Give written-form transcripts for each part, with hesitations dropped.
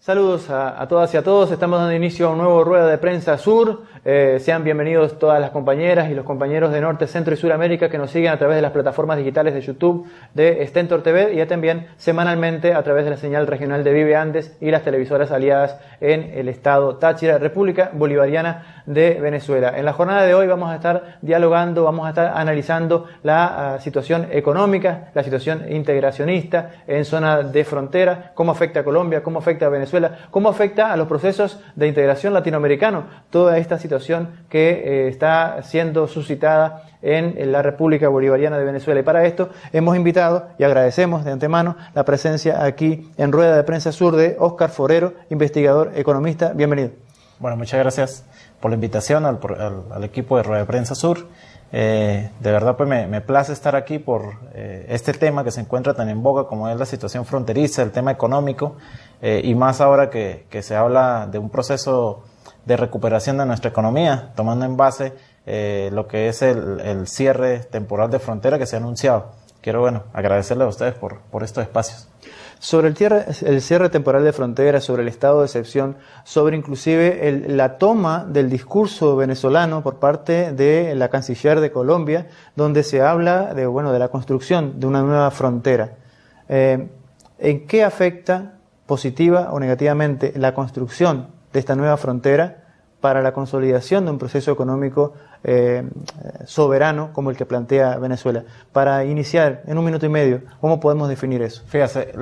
Saludos a todas y a todos. Estamos dando inicio a un nuevo Rueda de Prensa Sur. Sean bienvenidos todas las compañeras y los compañeros de Norte, Centro y Suramérica que nos siguen a través de las plataformas digitales de YouTube, de Stentor TV y también semanalmente a través de la señal regional de Vive Andes y las televisoras aliadas en el estado Táchira, República Bolivariana de Venezuela. En la jornada de hoy vamos a estar dialogando, vamos a estar analizando la situación económica, la situación integracionista en zona de frontera, cómo afecta a Colombia, cómo afecta a Venezuela, cómo afecta a los procesos de integración latinoamericano, toda esta situación que está siendo suscitada en la República Bolivariana de Venezuela. Y para esto hemos invitado y agradecemos de antemano la presencia aquí en Rueda de Prensa Sur de Óscar Forero, investigador, economista. Bienvenido. Bueno, muchas gracias por la invitación al equipo de Rueda de Prensa Sur. De verdad pues me place estar aquí por este tema que se encuentra tan en boga como es la situación fronteriza, el tema económico, y más ahora que se habla de un proceso de recuperación de nuestra economía, tomando en base lo que es el cierre temporal de frontera que se ha anunciado. Quiero agradecerle a ustedes por estos espacios. Sobre el cierre temporal de fronteras, sobre el estado de excepción, sobre inclusive la toma del discurso venezolano por parte de la canciller de Colombia, donde se habla de la construcción de una nueva frontera. ¿En qué afecta positiva o negativamente la construcción de esta nueva frontera para la consolidación de un proceso económico soberano como el que plantea Venezuela? Para iniciar en 1 minuto y medio, ¿cómo podemos definir eso? Fíjate,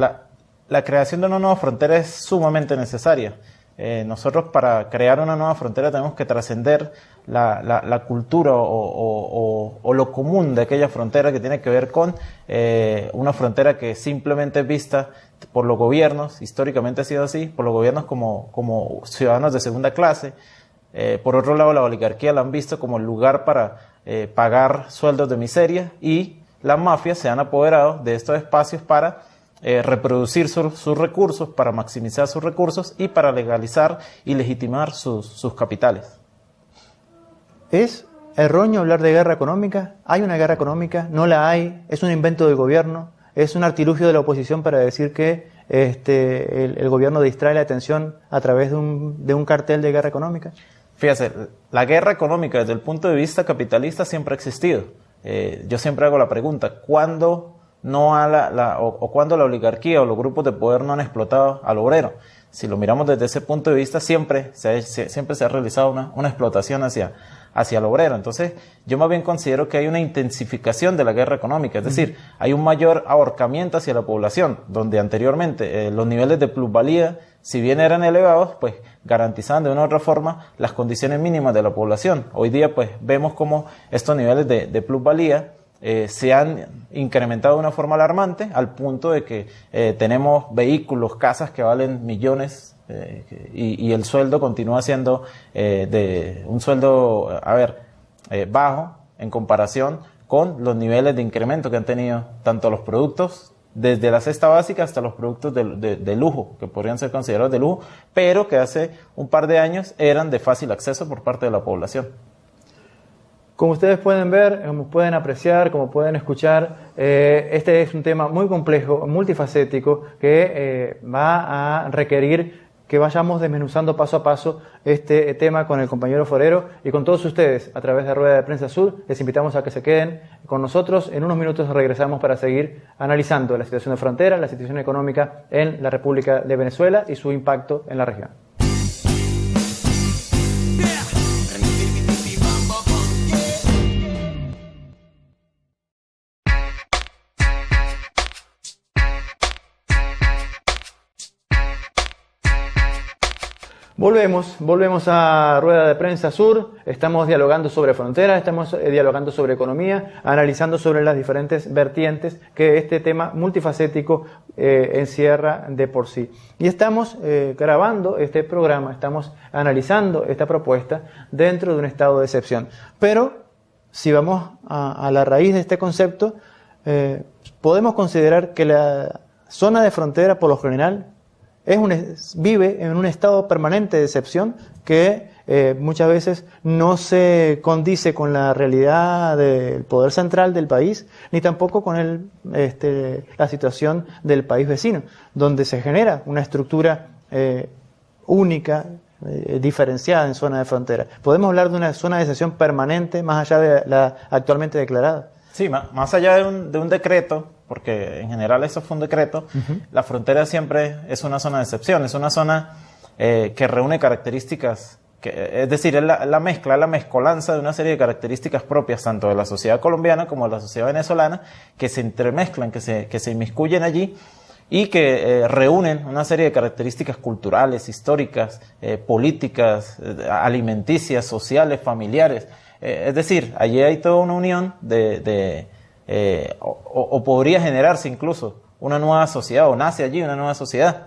la creación de una nueva frontera es sumamente necesaria. Nosotros para crear una nueva frontera tenemos que trascender la cultura o lo común de aquella frontera que tiene que ver con una frontera que simplemente es vista por los gobiernos, históricamente ha sido así, por los gobiernos como ciudadanos de segunda clase. Por otro lado, la oligarquía la han visto como el lugar para pagar sueldos de miseria, y las mafias se han apoderado de estos espacios para reproducir sus recursos, para maximizar sus recursos y para legalizar y legitimar sus capitales. ¿Es erróneo hablar de guerra económica? ¿Hay una guerra económica? ¿No la hay? ¿Es un invento del gobierno? ¿Es un artilugio de la oposición para decir que el gobierno distrae la atención a través de un cartel de guerra económica? Fíjate, la guerra económica desde el punto de vista capitalista siempre ha existido. Yo siempre hago la pregunta, ¿cuándo cuándo la oligarquía o los grupos de poder no han explotado al obrero? Si lo miramos desde ese punto de vista, siempre se ha realizado una explotación hacia el obrero. Entonces, yo más bien considero que hay una intensificación de la guerra económica, es decir, hay un mayor ahorcamiento hacia la población, donde anteriormente los niveles de plusvalía, si bien eran elevados, pues garantizaban de una u otra forma las condiciones mínimas de la población. Hoy día pues vemos cómo estos niveles de plusvalía se han incrementado de una forma alarmante, al punto de que tenemos vehículos, casas que valen millones, y el sueldo continúa siendo de un sueldo bajo en comparación con los niveles de incremento que han tenido tanto los productos, desde la cesta básica hasta los productos de lujo, que podrían ser considerados de lujo, pero que hace un par de años eran de fácil acceso por parte de la población. Como ustedes pueden ver, como pueden apreciar, como pueden escuchar, este es un tema muy complejo, multifacético, que va a requerir que vayamos desmenuzando paso a paso este tema con el compañero Forero y con todos ustedes a través de Rueda de Prensa Sur. Les invitamos a que se queden con nosotros. En unos minutos regresamos para seguir analizando la situación de frontera, la situación económica en la República de Venezuela y su impacto en la región. Volvemos a Rueda de Prensa Sur. Estamos dialogando sobre fronteras, estamos dialogando sobre economía, analizando sobre las diferentes vertientes que este tema multifacético encierra de por sí. Y estamos grabando este programa, estamos analizando esta propuesta dentro de un estado de excepción. Pero si vamos a la raíz de este concepto, podemos considerar que la zona de frontera, por lo general, vive en un estado permanente de excepción que muchas veces no se condice con la realidad del poder central del país, ni tampoco con la situación del país vecino, donde se genera una estructura única, diferenciada en zona de frontera. ¿Podemos hablar de una zona de excepción permanente más allá de la actualmente declarada? Sí, más allá de un decreto, porque en general eso fue un decreto, la frontera siempre es una zona de excepción, es una zona que reúne características, es decir, es la mezcolanza de una serie de características propias tanto de la sociedad colombiana como de la sociedad venezolana, que se entremezclan, que se inmiscuyen allí y que reúnen una serie de características culturales, históricas, políticas, alimenticias, sociales, familiares. Es decir, allí hay toda una unión o podría generarse incluso una nueva sociedad, o nace allí una nueva sociedad.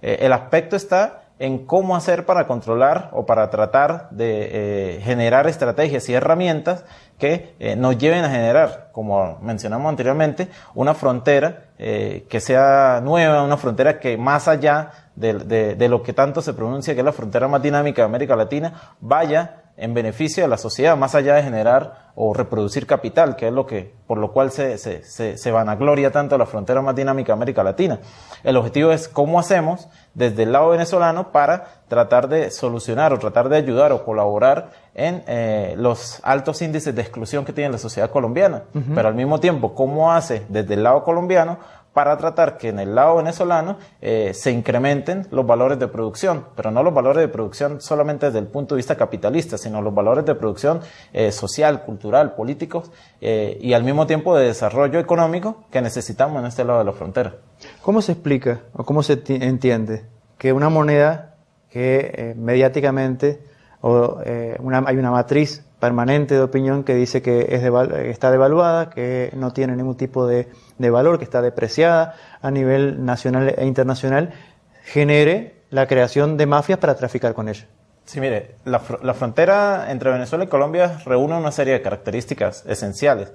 El aspecto está en cómo hacer para controlar o para tratar de generar estrategias y herramientas que nos lleven a generar, como mencionamos anteriormente, una frontera que sea nueva, una frontera que más allá de lo que tanto se pronuncia que es la frontera más dinámica de América Latina, vaya en beneficio de la sociedad, más allá de generar o reproducir capital, que es por lo cual se vanagloria tanto la frontera más dinámica de América Latina. El objetivo es cómo hacemos desde el lado venezolano para tratar de solucionar o tratar de ayudar o colaborar en los altos índices de exclusión que tiene la sociedad colombiana, pero al mismo tiempo cómo hace desde el lado colombiano para tratar que en el lado venezolano se incrementen los valores de producción, pero no los valores de producción solamente desde el punto de vista capitalista, sino los valores de producción social, cultural, políticos y al mismo tiempo de desarrollo económico que necesitamos en este lado de la frontera. ¿Cómo se explica o cómo se entiende que una moneda que mediáticamente hay una matriz permanente de opinión que dice que está devaluada, que no tiene ningún tipo de valor, que está depreciada a nivel nacional e internacional, genere la creación de mafias para traficar con ella? Sí, mire, la frontera entre Venezuela y Colombia reúne una serie de características esenciales.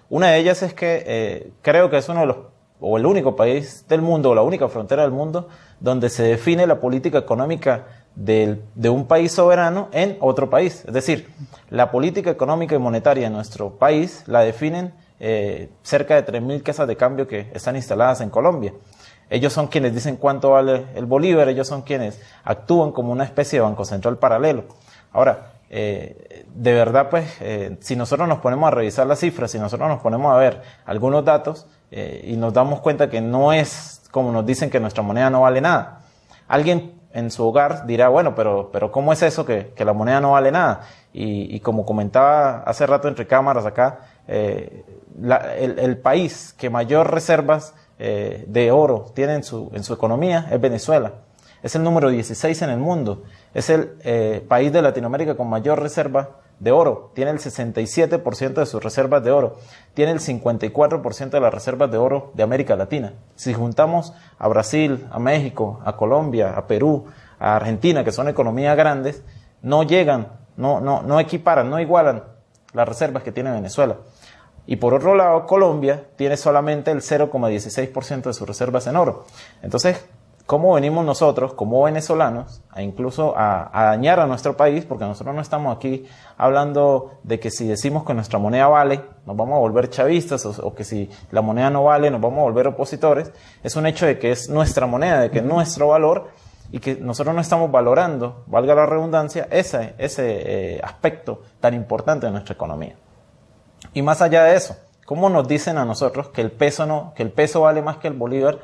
Una de ellas es que creo que es el único país del mundo, o la única frontera del mundo, donde se define la política económica de un país soberano en otro país. Es decir, la política económica y monetaria de nuestro país la definen cerca de 3.000 casas de cambio que están instaladas en Colombia. Ellos son quienes dicen cuánto vale el bolívar, ellos son quienes actúan como una especie de banco central paralelo. Ahora, de verdad, pues, si nosotros nos ponemos a revisar las cifras, si nosotros nos ponemos a ver algunos datos y nos damos cuenta que no es como nos dicen que nuestra moneda no vale nada. Alguien en su hogar dirá, bueno, pero ¿cómo es eso que la moneda no vale nada? Y como comentaba hace rato entre cámaras acá, el país que mayor reservas de oro tiene en su economía es Venezuela. Es el número 16 en el mundo. Es el país de Latinoamérica con mayor reserva de oro. Tiene el 67% de sus reservas de oro. Tiene el 54% de las reservas de oro de América Latina. Si juntamos a Brasil, a México, a Colombia, a Perú, a Argentina, que son economías grandes, no llegan, no equiparan, no igualan las reservas que tiene Venezuela. Y por otro lado, Colombia tiene solamente el 0,16% de sus reservas en oro. Entonces, ¿cómo venimos nosotros, como venezolanos, incluso a dañar a nuestro país? Porque nosotros no estamos aquí hablando de que si decimos que nuestra moneda vale, nos vamos a volver chavistas, o que si la moneda no vale, nos vamos a volver opositores. Es un hecho de que es nuestra moneda, de que es nuestro valor, y que nosotros no estamos valorando, valga la redundancia, ese aspecto tan importante de nuestra economía. Y más allá de eso, ¿cómo nos dicen a nosotros que el peso vale más que el bolívar?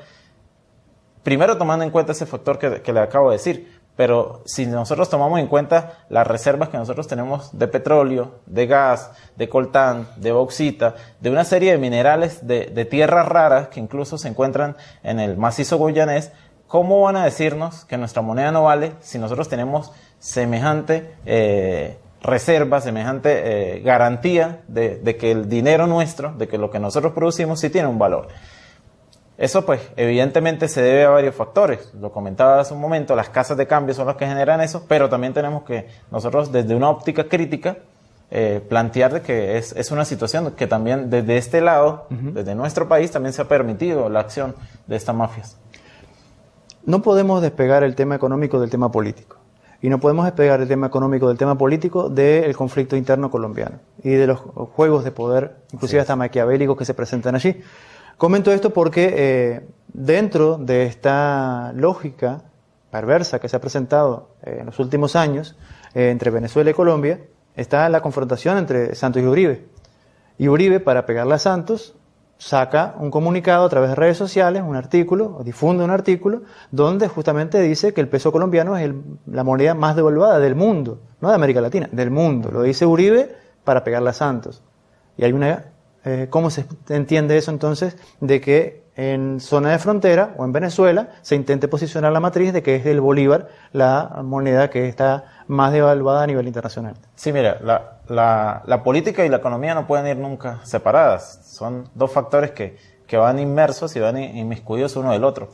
Primero tomando en cuenta ese factor que le acabo de decir, pero si nosotros tomamos en cuenta las reservas que nosotros tenemos de petróleo, de gas, de coltán, de bauxita, de una serie de minerales de tierras raras que incluso se encuentran en el macizo guyanés, ¿cómo van a decirnos que nuestra moneda no vale si nosotros tenemos semejante reserva, semejante garantía de que el dinero nuestro, de que lo que nosotros producimos sí tiene un valor? Eso pues evidentemente se debe a varios factores, lo comentaba hace un momento, las casas de cambio son las que generan eso, pero también tenemos que nosotros desde una óptica crítica plantear de que es una situación que también desde este lado, desde nuestro país también se ha permitido la acción de estas mafias. No podemos despegar el tema económico del tema político. Y no podemos despegar el tema económico del tema político del conflicto interno colombiano y de los juegos de poder, inclusive hasta maquiavélicos que se presentan allí. Comento esto porque dentro de esta lógica perversa que se ha presentado en los últimos años entre Venezuela y Colombia está la confrontación entre Santos y Uribe. Y Uribe, para pegarle a Santos, saca un comunicado a través de redes sociales, un artículo, o difunde un artículo, donde justamente dice que el peso colombiano es la moneda más devaluada del mundo, no de América Latina, del mundo. Lo dice Uribe para pegarle a Santos. Y hay una... ¿Cómo se entiende eso entonces? De que en zona de frontera o en Venezuela se intente posicionar la matriz de que es el Bolívar la moneda que está más devaluada a nivel internacional. Sí, mira, la política y la economía no pueden ir nunca separadas. Son dos factores que van inmersos y van inmiscuidos uno del otro.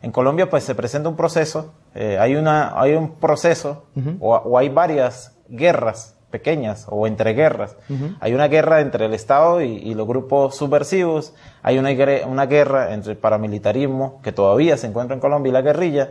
En Colombia pues se presenta un proceso, hay un proceso o hay varias guerras pequeñas o entre guerras. Hay una guerra entre el Estado y los grupos subversivos, hay una guerra entre el paramilitarismo que todavía se encuentra en Colombia y la guerrilla,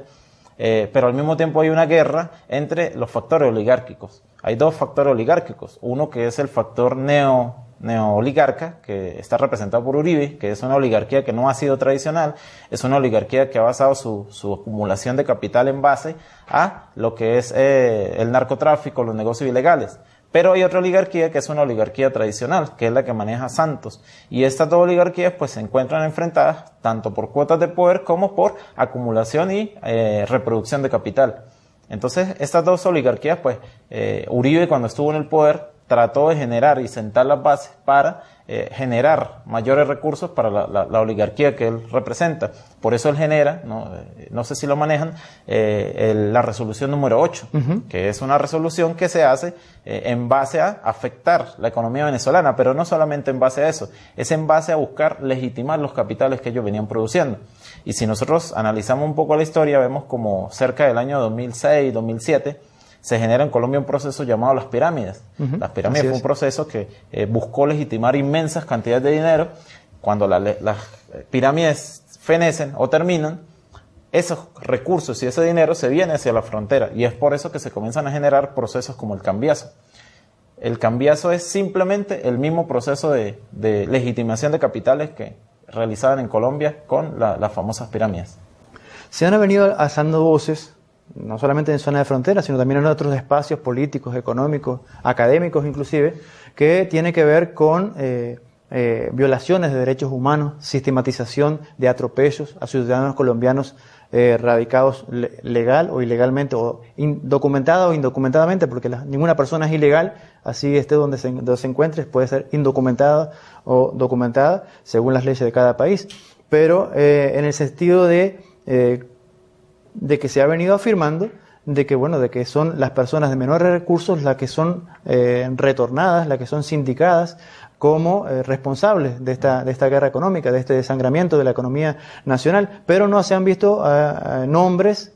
pero al mismo tiempo hay una guerra entre los factores oligárquicos. Hay dos factores oligárquicos, uno que es el factor neooligarca, que está representado por Uribe, que es una oligarquía que no ha sido tradicional, es una oligarquía que ha basado su acumulación de capital en base a lo que es el narcotráfico, los negocios ilegales. Pero hay otra oligarquía que es una oligarquía tradicional, que es la que maneja Santos. Y estas dos oligarquías pues se encuentran enfrentadas tanto por cuotas de poder como por acumulación y reproducción de capital. Entonces estas dos oligarquías pues Uribe cuando estuvo en el poder trató de generar y sentar las bases para generar mayores recursos para la oligarquía que él representa. Por eso él genera, no sé si lo manejan, la resolución número 8, que es una resolución que se hace en base a afectar la economía venezolana, pero no solamente en base a eso, es en base a buscar legitimar los capitales que ellos venían produciendo. Y si nosotros analizamos un poco la historia, vemos como cerca del año 2006, 2007, se genera en Colombia un proceso llamado las pirámides. Las pirámides fue un proceso que buscó legitimar inmensas cantidades de dinero. Cuando las pirámides fenecen o terminan, esos recursos y ese dinero se viene hacia la frontera. Y es por eso que se comienzan a generar procesos como el cambiazo. El cambiazo es simplemente el mismo proceso de legitimación de capitales que realizaban en Colombia con las famosas pirámides. Se han venido alzando voces, no solamente en zona de frontera, sino también en otros espacios políticos, económicos, académicos inclusive, que tiene que ver con violaciones de derechos humanos, sistematización de atropellos a ciudadanos colombianos radicados legal o ilegalmente, o documentada o indocumentadamente, porque ninguna persona es ilegal, así esté donde se encuentre, puede ser indocumentada o documentada según las leyes de cada país. Pero en el sentido de que se ha venido afirmando de que son las personas de menores recursos las que son retornadas, las que son sindicadas como responsables de esta guerra económica, de este desangramiento de la economía nacional, pero no se han visto nombres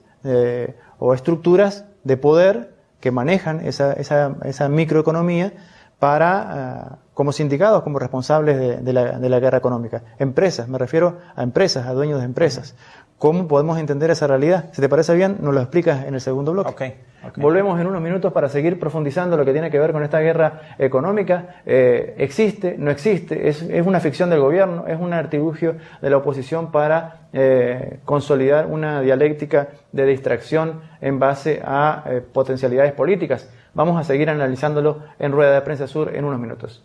o estructuras de poder que manejan esa microeconomía para como sindicados, como responsables de la guerra económica. Empresas, me refiero a empresas, a dueños de empresas. ¿Cómo podemos entender esa realidad? Si te parece bien, nos lo explicas en el segundo bloque. Okay. Volvemos en unos minutos para seguir profundizando lo que tiene que ver con esta guerra económica. ¿Existe? ¿No existe? ¿Es una ficción del gobierno? ¿Es un artilugio de la oposición para consolidar una dialéctica de distracción en base a potencialidades políticas? Vamos a seguir analizándolo en Rueda de Prensa Sur en unos minutos.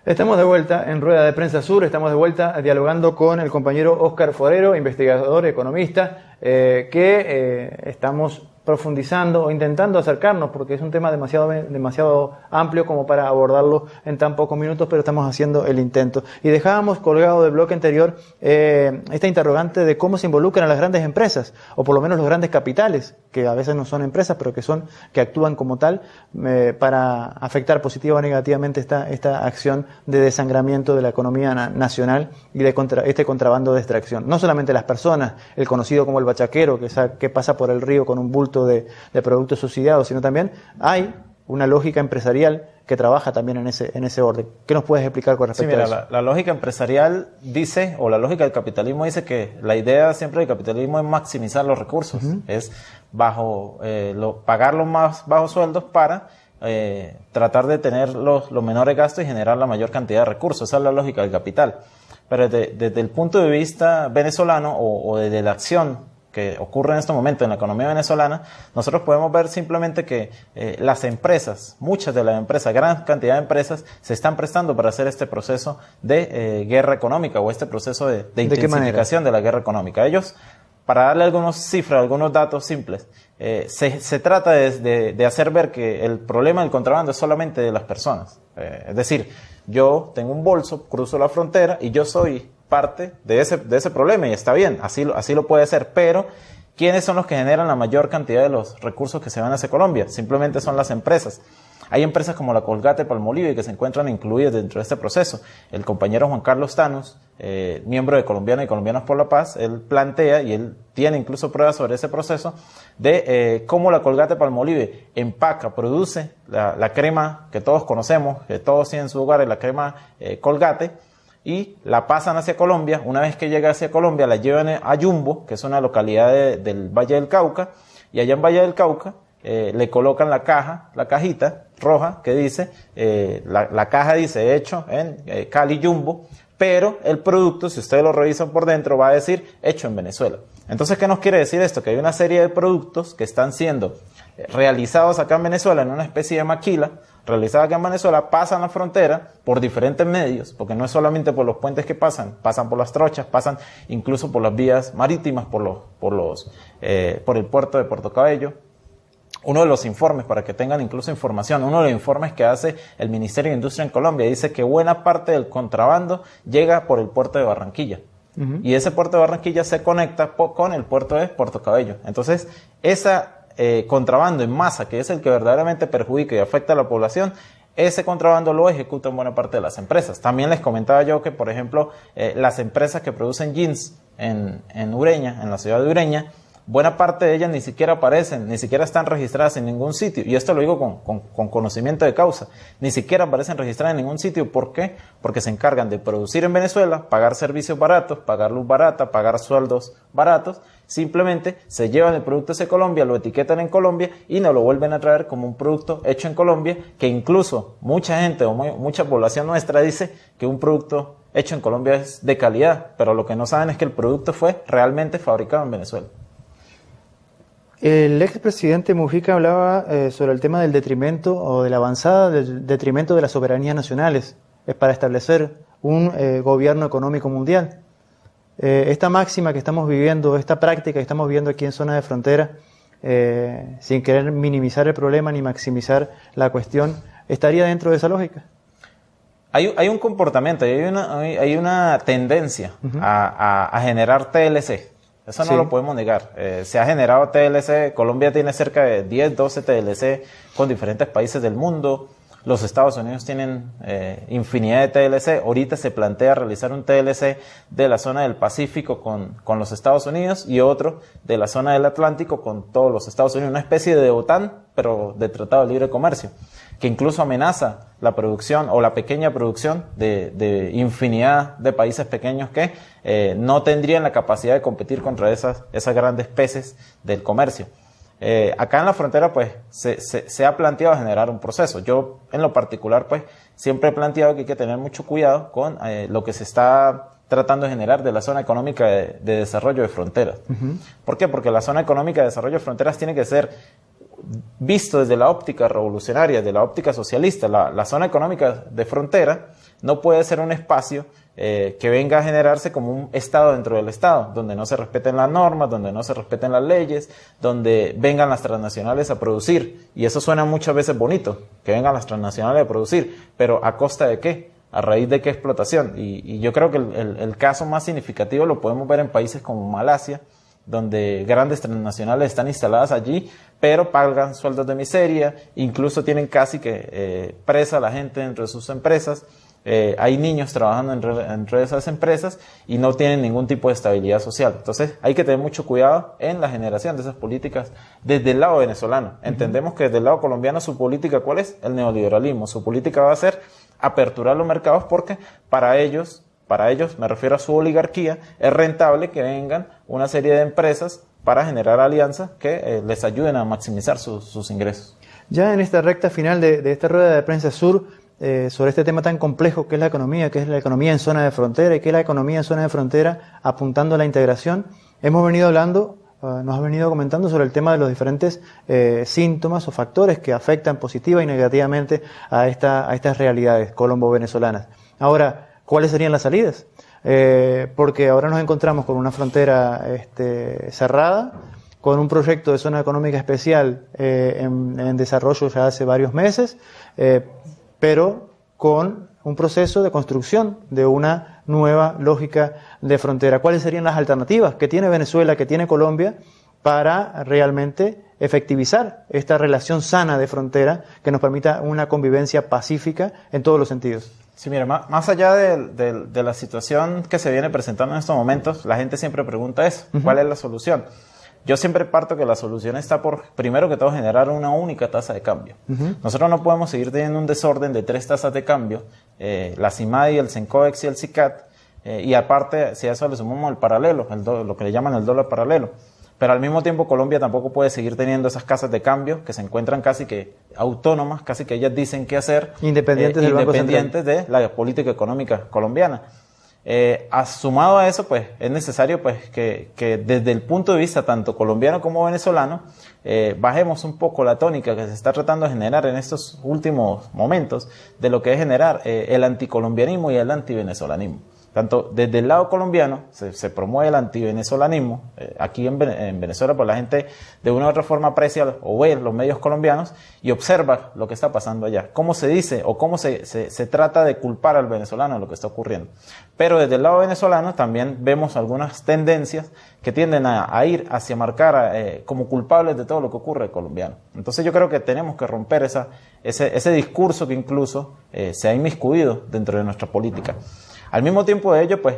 Estamos de vuelta en Rueda de Prensa Sur, estamos de vuelta dialogando con el compañero Óscar Forero, investigador, economista, que estamos profundizando o intentando acercarnos, porque es un tema demasiado amplio como para abordarlo en tan pocos minutos, pero estamos haciendo el intento. Y dejábamos colgado del bloque anterior esta interrogante de cómo se involucran las grandes empresas, o por lo menos los grandes capitales, que a veces no son empresas, pero que actúan como tal para afectar positiva o negativamente esta acción de desangramiento de la economía nacional y de este contrabando de extracción. No solamente las personas, el conocido como el bachaquero, que pasa por el río con un bulto de productos subsidiados, sino también hay una lógica empresarial que trabaja también en ese orden. ¿Qué nos puedes explicar con respecto a eso? La lógica empresarial dice, o la lógica del capitalismo dice que la idea siempre del capitalismo es maximizar los recursos, es pagar los más bajos sueldos para tratar de tener los menores gastos y generar la mayor cantidad de recursos. Esa es la lógica del capital. Pero desde el punto de vista venezolano o desde la acción que ocurre en este momento en la economía venezolana, nosotros podemos ver simplemente que las empresas, muchas de las empresas, gran cantidad de empresas, se están prestando para hacer este proceso de guerra económica o este proceso de intensificación de la guerra económica. Ellos, para darle algunas cifras, algunos datos simples, se trata de hacer ver que el problema del contrabando es solamente de las personas. Es decir, yo tengo un bolso, cruzo la frontera y yo soy parte de ese problema y está bien, así lo puede ser, pero ¿quiénes son los que generan la mayor cantidad de los recursos que se van hacia Colombia? Simplemente son las empresas. Hay empresas como la Colgate-Palmolive que se encuentran incluidas dentro de este proceso. El compañero Juan Carlos Thanos, miembro de Colombiana y Colombianos por la Paz, él plantea, y él tiene incluso pruebas sobre ese proceso, de cómo la Colgate-Palmolive empaca, produce la crema que todos conocemos, que todos tienen en su hogar, la crema Colgate, y la pasan hacia Colombia. Una vez que llega hacia Colombia, la llevan a Yumbo, que es una localidad del Valle del Cauca, y allá en Valle del Cauca le colocan la cajita roja que dice, la caja dice hecho en Cali Jumbo, pero el producto, si ustedes lo revisan por dentro, va a decir hecho en Venezuela. Entonces, ¿qué nos quiere decir esto? Que hay una serie de productos que están siendo realizados acá en Venezuela en una especie de maquila, realizados acá en Venezuela, pasan la frontera por diferentes medios, porque no es solamente por los puentes que pasan por las trochas, pasan incluso por las vías marítimas, por el puerto de Puerto Cabello. Uno de los informes, para que tengan incluso información, uno de los informes que hace el Ministerio de Industria en Colombia dice que buena parte del contrabando llega por el puerto de Barranquilla. Y ese puerto de Barranquilla se conecta con el puerto de Puerto Cabello. Entonces, contrabando en masa, que es el que verdaderamente perjudica y afecta a la población, ese contrabando lo ejecutan buena parte de las empresas. También les comentaba yo que, por ejemplo, las empresas que producen jeans en Ureña, en la ciudad de Ureña, buena parte de ellas ni siquiera aparecen, ni siquiera están registradas en ningún sitio. Y esto lo digo con conocimiento de causa. Ni siquiera aparecen registradas en ningún sitio. ¿Por qué? Porque se encargan de producir en Venezuela, pagar servicios baratos, pagar luz barata, pagar sueldos baratos. Simplemente se llevan el producto hacia Colombia, lo etiquetan en Colombia y nos lo vuelven a traer como un producto hecho en Colombia, que incluso mucha gente o mucha población nuestra dice que un producto hecho en Colombia es de calidad, pero lo que no saben es que el producto fue realmente fabricado en Venezuela. El expresidente Mujica hablaba sobre el tema del detrimento o de la avanzada del detrimento de las soberanías nacionales para establecer un gobierno económico mundial. Esta máxima que estamos viviendo, esta práctica que estamos viviendo aquí en zona de frontera, sin querer minimizar el problema ni maximizar la cuestión, ¿estaría dentro de esa lógica? Hay un comportamiento, hay una tendencia a generar TLC. Eso no lo podemos negar. Se ha generado TLC. Colombia tiene cerca de 10, 12 TLC con diferentes países del mundo. Los Estados Unidos tienen infinidad de TLC. Ahorita se plantea realizar un TLC de la zona del Pacífico con los Estados Unidos y otro de la zona del Atlántico con todos los Estados Unidos. Una especie de OTAN, pero de Tratado de Libre Comercio, que incluso amenaza la producción o la pequeña producción de infinidad de países pequeños que no tendrían la capacidad de competir contra esas grandes peces del comercio. Acá en la frontera pues se ha planteado generar un proceso. Yo en lo particular pues siempre he planteado que hay que tener mucho cuidado con lo que se está tratando de generar de la zona económica de desarrollo de fronteras. ¿Por qué? Porque la zona económica de desarrollo de fronteras tiene que ser visto desde la óptica revolucionaria, de la óptica socialista. La zona económica de frontera no puede ser un espacio que venga a generarse como un Estado dentro del Estado, donde no se respeten las normas, donde no se respeten las leyes, donde vengan las transnacionales a producir. Y eso suena muchas veces bonito, que vengan las transnacionales a producir, pero ¿a costa de qué? ¿A raíz de qué explotación? Y yo creo que el caso más significativo lo podemos ver en países como Malasia, donde grandes transnacionales están instaladas allí, pero pagan sueldos de miseria, incluso tienen casi que presa a la gente dentro de sus empresas. hay niños trabajando entre esas empresas y no tienen ningún tipo de estabilidad social. Entonces hay que tener mucho cuidado en la generación de esas políticas desde el lado venezolano. Entendemos que desde el lado colombiano su política, ¿cuál es? El neoliberalismo. Su política va a ser aperturar los mercados porque para ellos, me refiero a su oligarquía, es rentable que vengan una serie de empresas para generar alianzas que les ayuden a maximizar sus ingresos. Ya en esta recta final de esta rueda de prensa sur, sobre este tema tan complejo que es la economía en zona de frontera y que es la economía en zona de frontera apuntando a la integración, hemos venido hablando, nos ha venido comentando sobre el tema de los diferentes síntomas o factores que afectan positiva y negativamente a estas realidades colombo-venezolanas. Ahora, ¿cuáles serían las salidas? Porque ahora nos encontramos con una frontera cerrada, con un proyecto de zona económica especial en desarrollo ya hace varios meses, pero con un proceso de construcción de una nueva lógica de frontera. ¿Cuáles serían las alternativas que tiene Venezuela, que tiene Colombia, para realmente efectivizar esta relación sana de frontera que nos permita una convivencia pacífica en todos los sentidos? Sí, mira, más allá de la situación que se viene presentando en estos momentos, la gente siempre pregunta eso, ¿cuál es la solución? Yo siempre parto que la solución está por, primero que todo, generar una única tasa de cambio. Nosotros no podemos seguir teniendo un desorden de 3 tasas de cambio, la CIMADI, el CENCOEX y el CICAT, y aparte, si a eso le sumamos el paralelo, lo que le llaman el dólar paralelo. Pero al mismo tiempo Colombia tampoco puede seguir teniendo esas casas de cambio que se encuentran casi que autónomas, casi que ellas dicen qué hacer, independientes de la política económica colombiana. Sumado a eso, pues es necesario pues que desde el punto de vista tanto colombiano como venezolano bajemos un poco la tónica que se está tratando de generar en estos últimos momentos de lo que es generar el anticolombianismo y el antivenezolanismo. Tanto desde el lado colombiano se promueve el antivenezolanismo. Aquí en Venezuela, pues la gente de una u otra forma aprecia o ve los medios colombianos y observa lo que está pasando allá. Cómo se dice o cómo se trata de culpar al venezolano de lo que está ocurriendo. Pero desde el lado venezolano también vemos algunas tendencias que tienden a ir hacia marcar como culpables de todo lo que ocurre colombiano. Entonces yo creo que tenemos que romper ese discurso que incluso se ha inmiscuido dentro de nuestra política. Al mismo tiempo de ello, pues,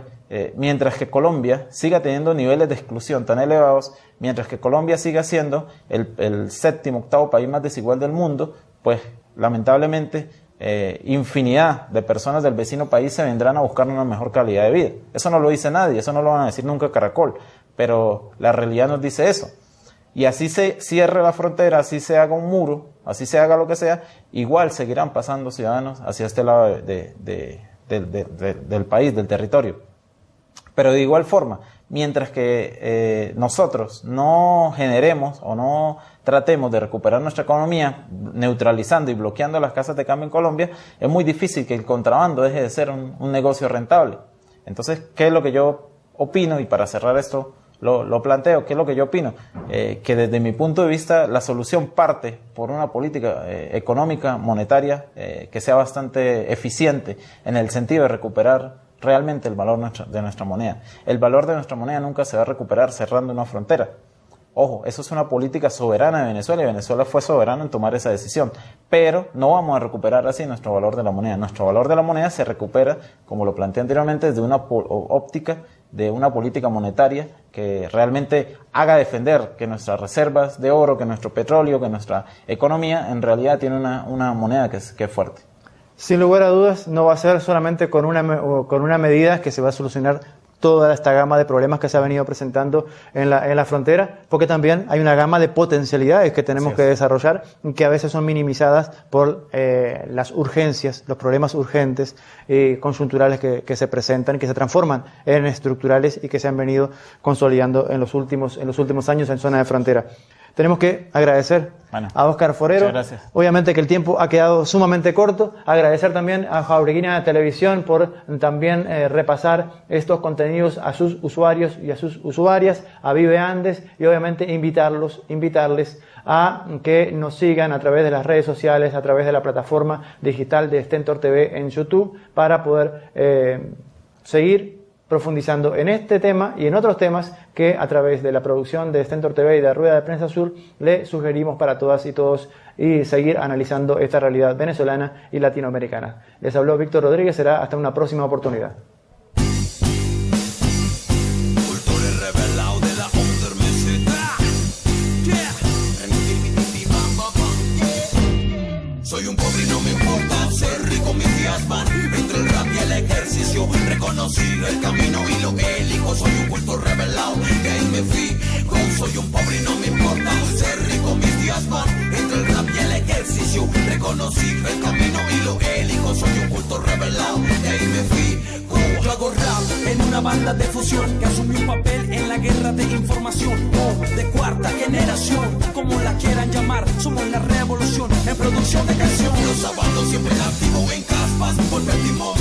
mientras que Colombia siga teniendo niveles de exclusión tan elevados, mientras que Colombia siga siendo el séptimo, octavo país más desigual del mundo, pues, lamentablemente, infinidad de personas del vecino país se vendrán a buscar una mejor calidad de vida. Eso no lo dice nadie, eso no lo van a decir nunca Caracol, pero la realidad nos dice eso. Y así se cierre la frontera, así se haga un muro, así se haga lo que sea, igual seguirán pasando ciudadanos hacia este lado del país, del territorio. Pero de igual forma, mientras que nosotros no generemos o no tratemos de recuperar nuestra economía, neutralizando y bloqueando las casas de cambio en Colombia, es muy difícil que el contrabando deje de ser un negocio rentable. Entonces, ¿qué es lo que yo opino? Y para cerrar esto, lo planteo. ¿Qué es lo que yo opino? Que desde mi punto de vista la solución parte por una política económica, monetaria, que sea bastante eficiente en el sentido de recuperar realmente el valor de nuestra moneda. El valor de nuestra moneda nunca se va a recuperar cerrando una frontera. Ojo, eso es una política soberana de Venezuela y Venezuela fue soberano en tomar esa decisión. Pero no vamos a recuperar así nuestro valor de la moneda. Nuestro valor de la moneda se recupera, como lo planteé anteriormente, desde una óptica de una política monetaria que realmente haga defender que nuestras reservas de oro, que nuestro petróleo, que nuestra economía en realidad tiene una moneda que es fuerte. Sin lugar a dudas, no va a ser solamente con una medida que se va a solucionar toda esta gama de problemas que se ha venido presentando en la frontera, porque también hay una gama de potencialidades que tenemos que desarrollar, que a veces son minimizadas por las urgencias, los problemas urgentes y conjunturales que se presentan y que se transforman en estructurales y que se han venido consolidando en los últimos años en zona de frontera. Tenemos que agradecer a Óscar Forero. Obviamente que el tiempo ha quedado sumamente corto. Agradecer también a Jaureguina Televisión por también repasar estos contenidos a sus usuarios y a sus usuarias, a Vive Andes, y obviamente invitarles a que nos sigan a través de las redes sociales, a través de la plataforma digital de Stentor TV en YouTube, para poder seguir profundizando en este tema y en otros temas que a través de la producción de Stentor TV y de Rueda de Prensa Sur le sugerimos para todas y todos y seguir analizando esta realidad venezolana y latinoamericana. Les habló Víctor Rodríguez, será hasta una próxima oportunidad. Soy un pobre y no me importa ser rico, mis días van entre el rap y el ejercicio. Reconocí el camino y lo elijo. Soy un culto revelado, de ahí me fijo. Soy un pobre y no me importa ser rico, mis días van entre el rap y el ejercicio. Reconocí el camino y lo elijo. Soy un culto revelado, de ahí me fijo. Yo hago rap en una banda de fusión que asumió un papel en la guerra de información. De cuarta generación, como la quieran llamar, somos la revolución en producción de canción. Los sábados siempre activo en caspas, volver timón.